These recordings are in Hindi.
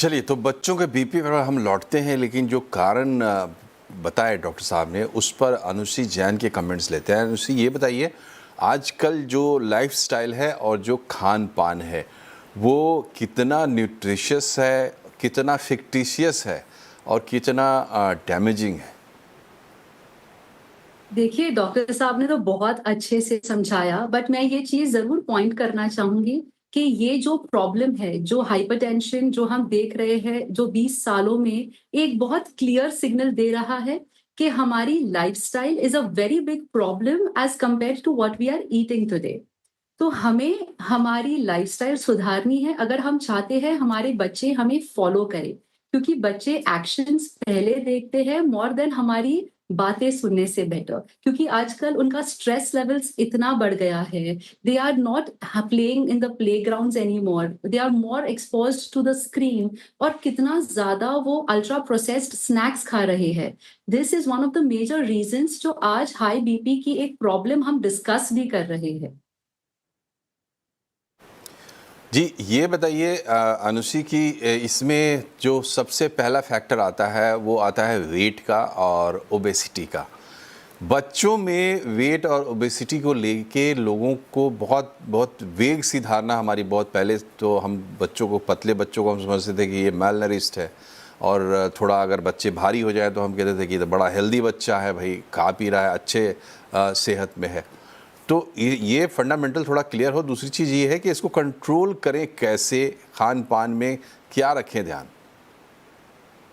चलिए, तो बच्चों के बीपी पर हम लौटते हैं, लेकिन जो कारण बताए डॉक्टर साहब ने, उस पर अनुश्री जैन के कमेंट्स लेते हैं। अनुश्री, ये बताइए, आजकल जो लाइफस्टाइल है और जो खान-पान है, वो कितना न्यूट्रिशियस है, कितना फिक्टिशियस है और कितना डैमेजिंग है? देखिए, डॉक्टर साहब ने तो बहुत अच्छे से समझाया, बट मैं ये चीज़ ज़रूर पॉइंट करना चाहूँगी कि ये जो प्रॉब्लम है, जो हाइपरटेंशन जो हम देख रहे हैं, जो 20 सालों में एक बहुत क्लियर सिग्नल दे रहा है कि हमारी lifestyle is a very big problem as compared to what we are eating today. तो हमें हमारी लाइफ़स्टाइल सुधारनी है अगर हम चाहते हैं हमारे बच्चे हमें फ़ॉलो करें। क्योंकि बच्चे एक्शन्स पहले देखते हैं मोर देन हमारी बातें सुनने से बेटर। क्योंकि आजकल उनका स्ट्रेस लेवल्स इतना बढ़ गया है। They are not playing in the playgrounds anymore. They are more exposed to the screen और कितना ज़्यादा वो अल्ट्रा प्रोसेस्ड स्नैक्स खा रहे हैं। This is one of the major reasons जो आज हाई बीपी की एक प्रॉब्लम हम डिस्कस भी कर रहे हैं। जी, ये बताइए अनुश्री कि इसमें जो सबसे पहला फैक्टर आता है, वो आता है वेट का और ओबेसिटी का। बच्चों में वेट और ओबेसिटी को लेके लोगों को बहुत बहुत वेग सी धारणा हमारी बहुत पहले, तो हम बच्चों को, पतले बच्चों को हम समझते थे कि ये मैलनरिस्ट है, और थोड़ा अगर बच्चे भारी हो जाए तो हम कहते थे कि ये तो बड़ा हेल्दी बच्चा है भाई, खा पी रहा है, अच्छे सेहत में है। तो ये फंडामेंटल थोड़ा क्लियर हो। दूसरी चीज़ ये है कि इसको कंट्रोल करें कैसे, खान पान में क्या रखें ध्यान?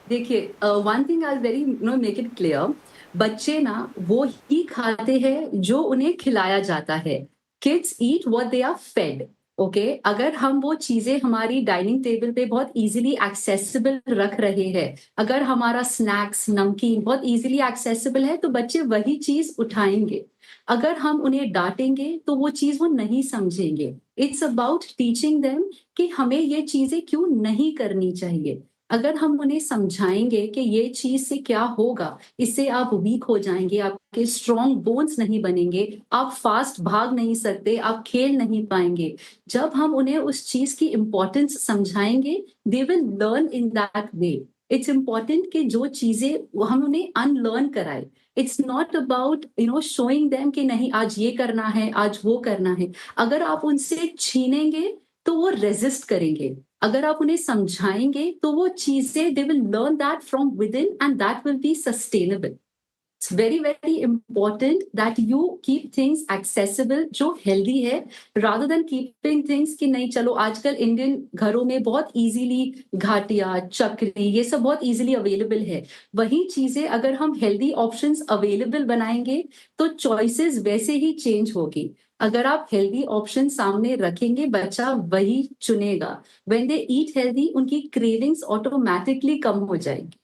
देखिए, one thing I very make it clear. बच्चे ना वो ही खाते हैं जो उन्हें खिलाया जाता है। Kids eat what they are fed. Okay, अगर हम वो चीजें हमारी डाइनिंग टेबल पे बहुत इजीली एक्सेसिबल रख रहे हैं, अगर हमारा स्नैक्स नमकीन बहुत इजीली एक्सेसिबल है तो बच्चे वही चीज उठाएंगे। अगर हम उन्हें डांटेंगे तो वो चीज वो नहीं समझेंगे। इट्स अबाउट टीचिंग देम कि हमें ये चीजें क्यों नहीं करनी चाहिए। अगर हम उन्हें समझाएँगे कि ये चीज़ से क्या होगा, इससे आप वीक हो जाएँगे, आपके स्ट्रॉन्ग बोन्स नहीं बनेंगे, आप फास्ट भाग नहीं सकते, आप खेल नहीं पाएँगे। जब हम उन्हें उस चीज़ की इम्पोर्टेंस समझाएँगे, they will learn in that way. It's important कि जो चीज़ें वो हम उन्हें अनलर्न कराएँ। It's not about showing them कि नहीं आज ये करना है, आज वो करना है। अगर आप उनसे छीनेंगे, तो वो रेज़िस्ट करेंगे। अगर आप उन्हें समझाएँगे तो वो चीज़ें they will learn that from within and that will be sustainable. It's very, very important that you keep things accessible जो हेल्दी है रादर देन कीपिंग थिंग्स कि नहीं चलो आजकल इंडियन घरों में बहुत ईज़िली घाटिया, चकरी ये सब बहुत ईज़िली अवेलेबल है। वही चीज़ें अगर हम हेल्दी ऑप्शंस अवेलेबल बनाएँगे तो चॉइसेस वैसे ही चेंज होगी। अगर आप हेल्दी ऑप्शन सामने रखेंगे, बच्चा वही चुनेगा। व्हेन दे ईट हेल्दी उनकी क्रेविंग्स ऑटोमैटिकली कम हो जाएगी।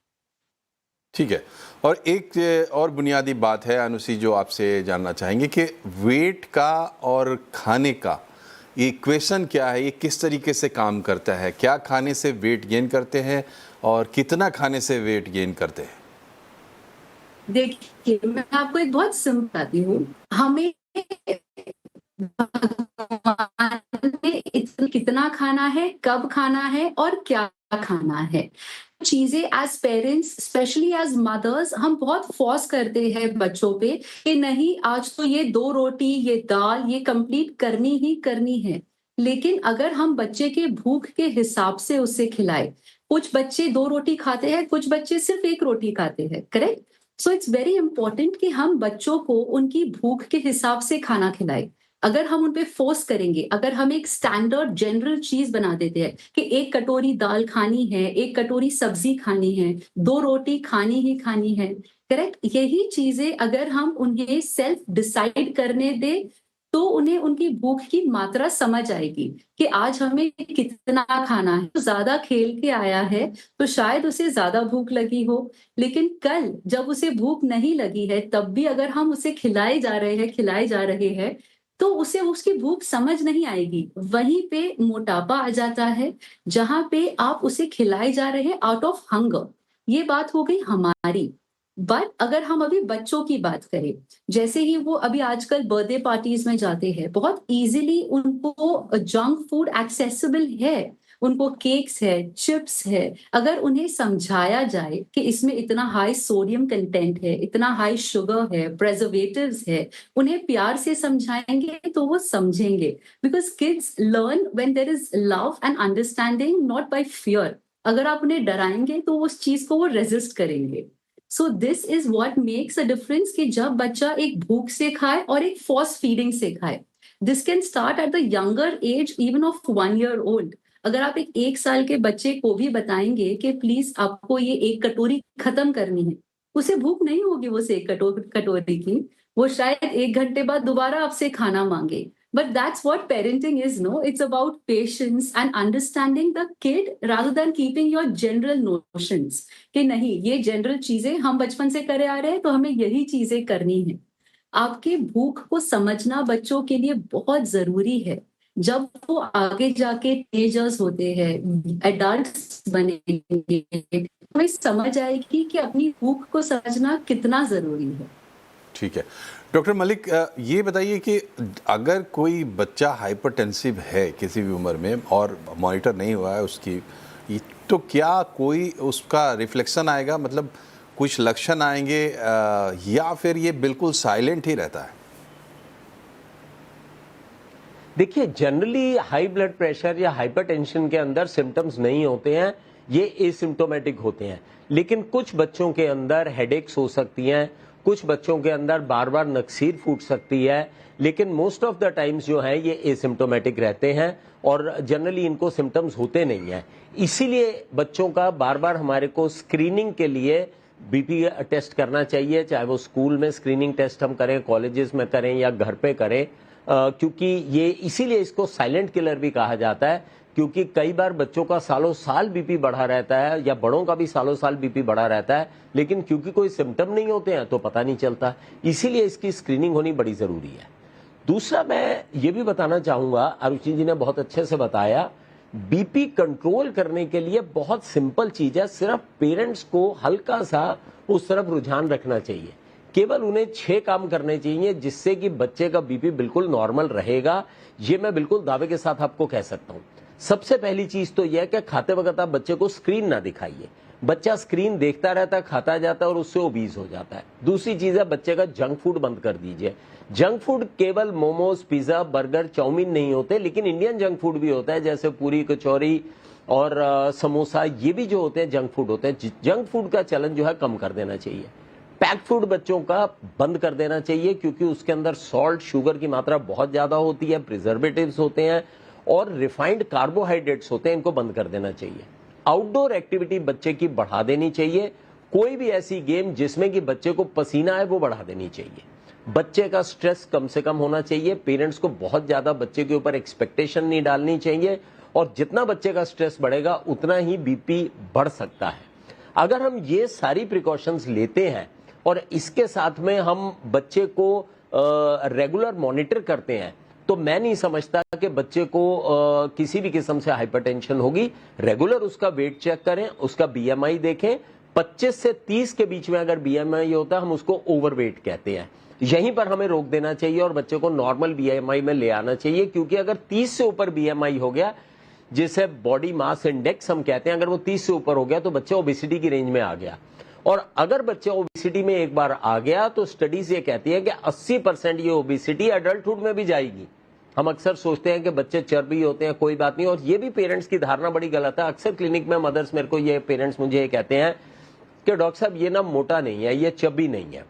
ठीक है। और एक और बुनियादी बात है अनुश्री, जो आपसे जानना चाहेंगे कि वेट का और खाने का ये इक्वेशन क्या है, ये किस तरीके से काम करता है? क्या खाने से वेट गेन करते हैं और कितना खाने से वेट गेन करते हैं? देखिए, मैं आपको एक बहुत सिंपल बताती हूँ। हमें भगवान ने कितना खाना है, कब खाना है और क्या खाना है। चीज़ें as parents specially as mothers हम बहुत फ़ोर्स करते हैं बच्चों पे कि नहीं आज तो ये 2 रोटी, ये दाल, ये कंप्लीट करनी ही करनी है। लेकिन अगर हम बच्चे के भूख के हिसाब से उसे खिलाएँ, कुछ बच्चे 2 रोटी खाते हैं, कुछ बच्चे सिर्फ़ 1 रोटी खाते हैं, correct? So it's very important कि हम बच्चों को उनकी भूख के हिसाब से खाना खिलाएं। अगर हम उन पे फोर्स करेंगे, अगर हम एक स्टैंडर्ड जनरल चीज बना देते हैं कि 1 कटोरी दाल खानी है, 1 कटोरी सब्जी खानी है, 2 रोटी खानी ही खानी है, करेक्ट? यही चीजें अगर हम उन्हें सेल्फ डिसाइड करने दें तो उन्हें उनकी भूख की मात्रा समझ आएगी कि आज हमें कितना खाना है। तो ज्यादा खेल के आया है तो शायद उसे ज्यादा भूख लगी हो, लेकिन कल जब उसे भूख नहीं लगी है तब भी अगर हम उसे खिलाए जा रहे हैं, तो उसे उसकी भूख समझ नहीं आएगी। वहीं पे मोटापा आ जाता है, जहाँ पे आप उसे खिलाए जा रहे हैं आउट ऑफ हंगर। ये बात हो गई हमारी। बट अगर हम अभी बच्चों की बात करें, जैसे ही वो अभी आजकल बर्थडे पार्टीज में जाते हैं, बहुत ईज़िली उनको जंक फूड एक्सेसिबल है। उनको केक्स है, चिप्स है, अगर उन्हें समझाया जाए कि इसमें इतना हाई सोडियम कंटेंट है, इतना हाई शुगर है, प्रिजर्वेटिव्स है, उन्हें प्यार से समझाएंगे तो वो समझेंगे। Because kids learn when there is love and understanding, not by fear. अगर आप उन्हें डराएंगे तो उस चीज को वो रेजिस्ट करेंगे। So this is what makes a difference कि जब बच्चा एक भूख से खाए और एक फोर्स फीडिंग से खाए। This can start at the younger age even of 1 year old। अगर आप एक 1 साल के बच्चे को भी बताएंगे कि प्लीज आपको ये एक कटोरी खत्म करनी है, उसे भूख नहीं होगी वो से एक कटोरी की, वो शायद 1 घंटे बाद दोबारा आपसे खाना मांगे। But that's what parenting is, no? It's about patience and understanding the kid rather than keeping your general notions कि नहीं ये जनरल चीजें हम बचपन से करे आ रहे हैं तो हमें यही चीजें करनी है। आपके भूख को समझना बच्चों के लिए बहुत जरूरी है। जब वो आगे जाके टीनेजर्स होते हैं, एडल्ट्स बनेंगे, हमें समझ आएगी कि अपनी भूख को समझना कितना जरूरी है। ठीक है डॉक्टर मलिक, ये बताइए कि अगर कोई बच्चा हाइपरटेंसिव है किसी भी उम्र में और मॉनिटर नहीं हुआ है उसकी, तो क्या कोई उसका रिफ्लेक्शन आएगा, मतलब कुछ लक्षण आएंगे, या फिर ये बिल्कुल साइलेंट ही रहता है? देखिए, जनरली हाई ब्लड प्रेशर या हाइपरटेंशन के अंदर सिम्टम्स नहीं होते हैं, ये एसिम्प्टोमेटिक होते हैं। लेकिन कुछ बच्चों के अंदर हेडेक्स हो सकती हैं, कुछ बच्चों के अंदर बार बार नक्सीर फूट सकती है, लेकिन मोस्ट ऑफ द टाइम्स जो है ये एसिम्प्टोमेटिक रहते हैं और जनरली इनको सिम्टम्स होते नहीं हैं। इसीलिए बच्चों का बार बार हमारे को स्क्रीनिंग के लिए बीपी टेस्ट करना चाहिए, चाहे वो स्कूल में स्क्रीनिंग टेस्ट हम करें, कॉलेजेस में करें या घर पे करें, क्योंकि ये इसीलिए इसको साइलेंट किलर भी कहा जाता है, क्योंकि कई बार बच्चों का सालों साल बीपी बढ़ा रहता है या बड़ों का भी सालों साल बीपी बढ़ा रहता है, लेकिन क्योंकि कोई सिम्टम नहीं होते हैं तो पता नहीं चलता। इसीलिए इसकी स्क्रीनिंग होनी बड़ी जरूरी है। दूसरा, मैं ये भी बताना चाहूंगा, आरुषि जी ने बहुत अच्छे से बताया, बीपी कंट्रोल करने के लिए बहुत सिंपल चीज है, सिर्फ पेरेंट्स को हल्का सा उस तरफ रुझान रखना चाहिए। केवल उन्हें 6 काम करने चाहिए जिससे कि बच्चे का बीपी बिल्कुल नॉर्मल रहेगा। ये मैं बिल्कुल दावे के साथ आपको कह सकता हूं। सबसे पहली चीज तो यह है कि खाते वक्त आप बच्चे को स्क्रीन ना दिखाइए। बच्चा स्क्रीन देखता रहता है, खाता जाता है और उससे ओबीज हो जाता है। दूसरी चीज है, बच्चे का जंक फूड बंद कर दीजिए। जंक फूड केवल मोमोज, पिज्जा, बर्गर, चाउमीन नहीं होते, लेकिन इंडियन जंक फूड भी होता है, जैसे पूरी, कचौरी और समोसा, ये भी जो होते हैं जंक फूड होते हैं। जंक फूड का चलन जो है कम कर देना चाहिए। पैक्ड फूड बच्चों का बंद कर देना चाहिए, क्योंकि उसके अंदर सॉल्ट, शुगर की मात्रा बहुत ज्यादा होती है, प्रिजर्वेटिव्स होते हैं और रिफाइंड कार्बोहाइड्रेट्स होते हैं, इनको बंद कर देना चाहिए। आउटडोर एक्टिविटी बच्चे की बढ़ा देनी चाहिए। कोई भी ऐसी गेम जिसमें कि बच्चे को पसीना आए वो बढ़ा देनी चाहिए। बच्चे का स्ट्रेस कम से कम होना चाहिए। पेरेंट्स को बहुत ज्यादा बच्चे के ऊपर एक्सपेक्टेशन नहीं डालनी चाहिए, और जितना बच्चे का स्ट्रेस बढ़ेगा उतना ही बीपी बढ़ सकता है। अगर हम ये सारी प्रिकॉशंस लेते हैं और इसके साथ में हम बच्चे को रेगुलर मॉनिटर करते हैं, तो मैं नहीं समझता कि बच्चे को किसी भी किस्म से हाइपरटेंशन होगी। रेगुलर उसका वेट चेक करें, उसका बीएमआई देखें। 25 से 30 के बीच में अगर बीएमआई होता है, हम उसको ओवरवेट कहते हैं। यहीं पर हमें रोक देना चाहिए और बच्चे को नॉर्मल बीएमआई में ले आना चाहिए, क्योंकि अगर 30 से ऊपर बीएमआई हो गया, जिसे बॉडी मास इंडेक्स हम कहते हैं, अगर वो 30 से ऊपर हो गया तो बच्चा ओबेसिटी की रेंज में आ गया। और अगर बच्चा ओबेसिटी में एक बार आ गया तो स्टडीज ये कहती है कि 80% ये ओबेसिटी एडल्टहुड में भी जाएगी। हम अक्सर सोचते हैं कि बच्चे चर्बी होते हैं, कोई बात नहीं, और ये भी पेरेंट्स की धारणा बड़ी गलत है। अक्सर क्लिनिक में मदर्स मेरे को ये पेरेंट्स मुझे ये कहते हैं कि डॉक्टर साहब ये ना मोटा नहीं है, ये चर्बी नहीं है।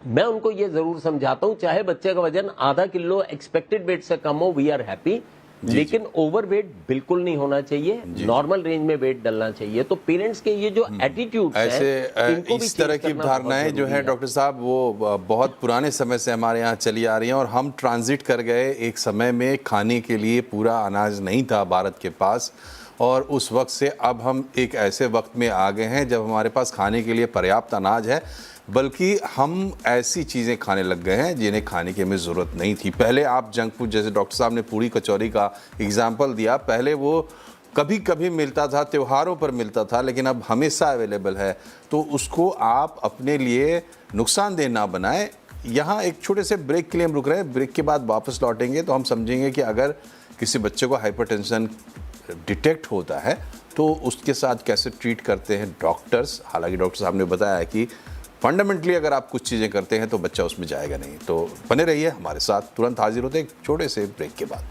मैं उनको ये जरूर समझाता हूं, चाहे बच्चे का वजन आधा किलो एक्सपेक्टेड वेट से कम हो, वी आर हैप्पी, लेकिन ओवरवेट बिल्कुल नहीं होना चाहिए, नॉर्मल रेंज में वेट डलना चाहिए। तो पेरेंट्स के ये जो एटीट्यूड ऐसे इस तरह की धारणाएं जो है डॉक्टर साहब, वो बहुत पुराने समय से हमारे यहाँ चली आ रही हैं, और हम ट्रांजिट कर गए एक समय में खाने के लिए पूरा अनाज नहीं था भारत के पास, और उस वक्त से अब हम एक ऐसे वक्त में आ गए हैं जब हमारे पास खाने के लिए पर्याप्त अनाज है, बल्कि हम ऐसी चीज़ें खाने लग गए हैं जिन्हें खाने की हमें ज़रूरत नहीं थी। पहले आप जंक फूड, जैसे डॉक्टर साहब ने पूरी कचौरी का एग्जाम्पल दिया, पहले वो कभी कभी मिलता था, त्योहारों पर मिलता था, लेकिन अब हमेशा अवेलेबल है। तो उसको आप अपने लिए नुकसानदेह ना बनाएं। यहाँ एक छोटे से ब्रेक के लिए हम रुक रहे हैं, ब्रेक के बाद वापस लौटेंगे तो हम समझेंगे कि अगर किसी बच्चे को हाइपरटेंशन डिटेक्ट होता है तो उसके साथ कैसे ट्रीट करते हैं डॉक्टर्स। हालांकि डॉक्टर साहब ने बताया है कि फंडामेंटली अगर आप कुछ चीज़ें करते हैं तो बच्चा उसमें जाएगा नहीं। तो बने रहिए हमारे साथ, तुरंत हाजिर होते हैं एक छोटे से ब्रेक के बाद।